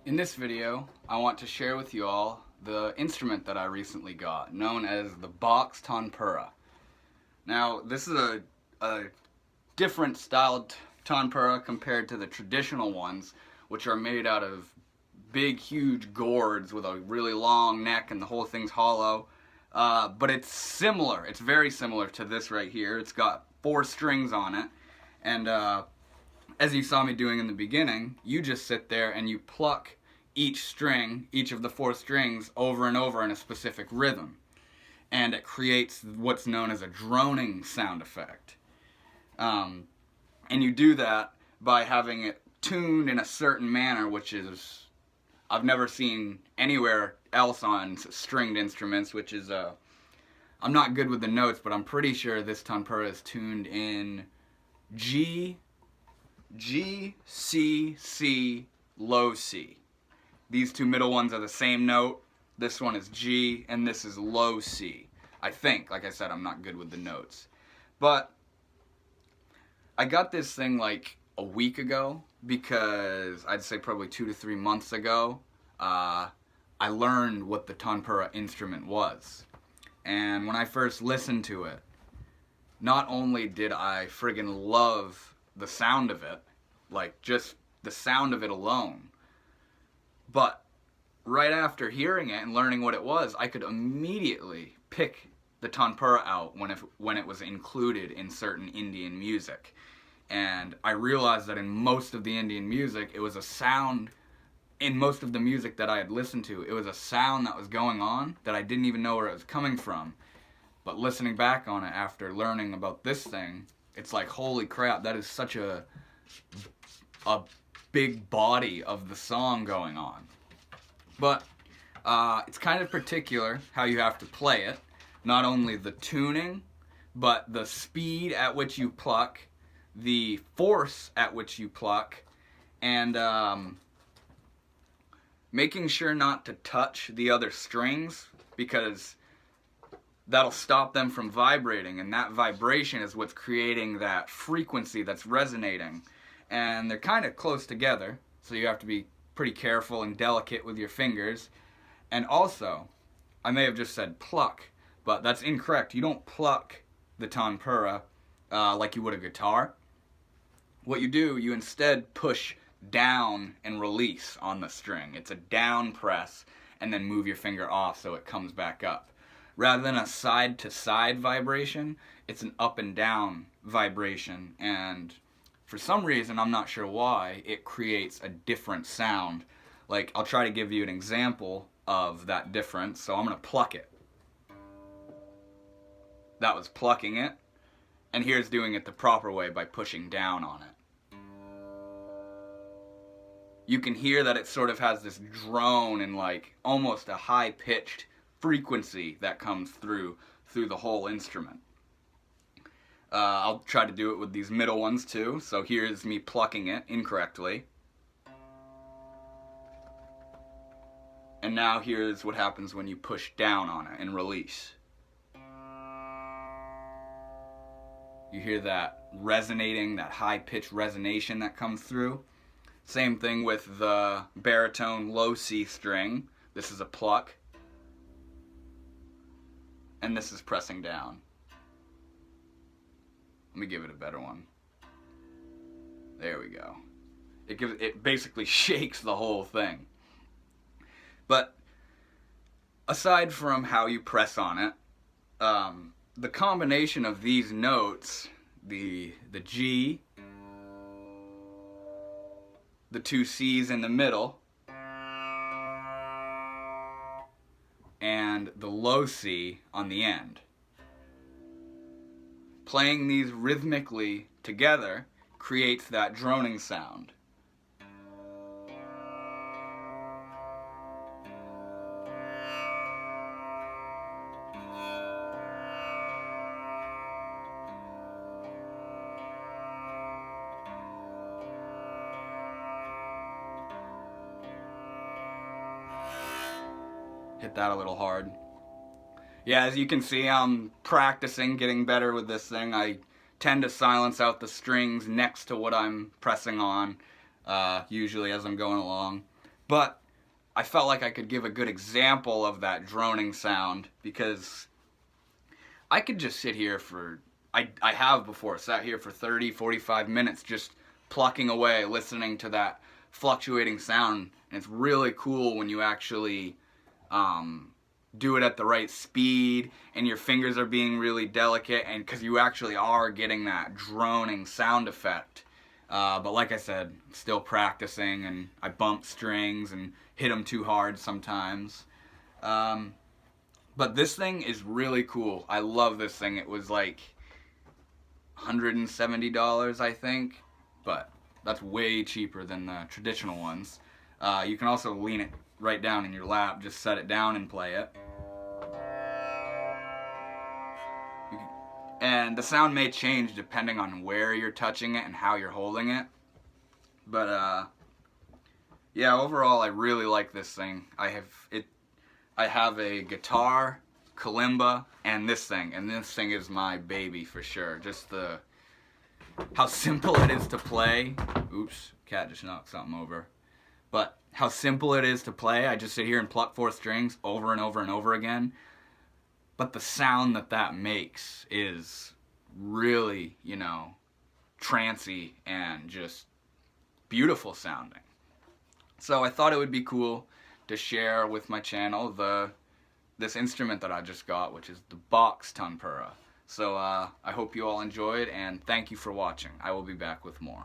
In this video, I want to share with you all the instrument that I recently got, known as the Box Tanpura. Now, this is a different styled tanpura compared to the traditional ones, which are made out of big, huge gourds with a really long neck and the whole thing's hollow. But it's similar. It's very similar to this right here. It's got 4 strings on it, and as you saw me doing in the beginning, you just sit there and you pluck each string, each of the 4 strings, over and over in a specific rhythm. And it creates what's known as a droning sound effect. And you do that by having it tuned in a certain manner, which is, I've never seen anywhere else on stringed instruments, which is, I'm not good with the notes, but I'm pretty sure this tanpura is tuned in G, C, C, low C. These 2 middle ones are the same note. This one is G, and this is low C. I think, like I said, I'm not good with the notes. But I got this thing like a week ago, because I'd say probably 2 to 3 months ago, I learned what the tanpura instrument was. And when I first listened to it, not only did I friggin' love the sound of it, like just the sound of it alone, but right after hearing it and learning what it was, I could immediately pick the tanpura out when it was included in certain Indian music. And I realized that in most of the Indian music, it was a sound, in most of the music that I had listened to, it was a sound that was going on that I didn't even know where it was coming from. But listening back on it after learning about this thing, it's like, holy crap, that is such a big body of the song going on. But it's kind of particular how you have to play it. Not only the tuning, but the speed at which you pluck, the force at which you pluck, and making sure not to touch the other strings, because that'll stop them from vibrating, and that vibration is what's creating that frequency that's resonating. And they're kind of close together, so you have to be pretty careful and delicate with your fingers. And also, I may have just said pluck, but that's incorrect. You don't pluck the tanpura like you would a guitar. What you do, you instead push down and release on the string. It's a down press, and then move your finger off so it comes back up. Rather than a side-to-side vibration, it's an up and down vibration, and for some reason, I'm not sure why, it creates a different sound. Like, I'll try to give you an example of that difference, so I'm going to pluck it. That was plucking it, and here's doing it the proper way by pushing down on it. You can hear that it sort of has this drone and like almost a high-pitched frequency that comes through the whole instrument. I'll try to do it with these middle ones too. So here's me plucking it incorrectly. And now here's what happens when you push down on it and release. You hear that resonating, that high-pitched resonation that comes through. Same thing with the baritone low C string. This is a pluck. And this is pressing down. Let me give it a better one. There we go. It basically shakes the whole thing. But aside from how you press on it, the combination of these notes, the G, the 2 C's in the middle, and the low C on the end. Playing these rhythmically together creates that droning sound. Hit that a little hard. Yeah, as you can see, I'm practicing getting better with this thing. I tend to silence out the strings next to what I'm pressing on, usually as I'm going along. But I felt like I could give a good example of that droning sound, because I could just sit here for, I have before sat here for 30, 45 minutes just plucking away, listening to that fluctuating sound. And it's really cool when you actually do it at the right speed and your fingers are being really delicate, and because you actually are getting that droning sound effect. But like I said, still practicing, and I bump strings and hit them too hard sometimes. But this thing is really cool. I love this thing. It was like $170, I think, but that's way cheaper than the traditional ones. You can also lean it right down in your lap, just set it down and play it. And the sound may change depending on where you're touching it and how you're holding it. But yeah, overall I really like this thing. I have a guitar, kalimba, and this thing is my baby for sure. Just how simple it is to play. Oops, cat just knocked something over. But how simple it is to play. I just sit here and pluck 4 strings over and over and over again. But the sound that makes is really, trancy and just beautiful sounding. So I thought it would be cool to share with my channel this instrument that I just got, which is the Box Tanpura. So I hope you all enjoyed, and thank you for watching. I will be back with more.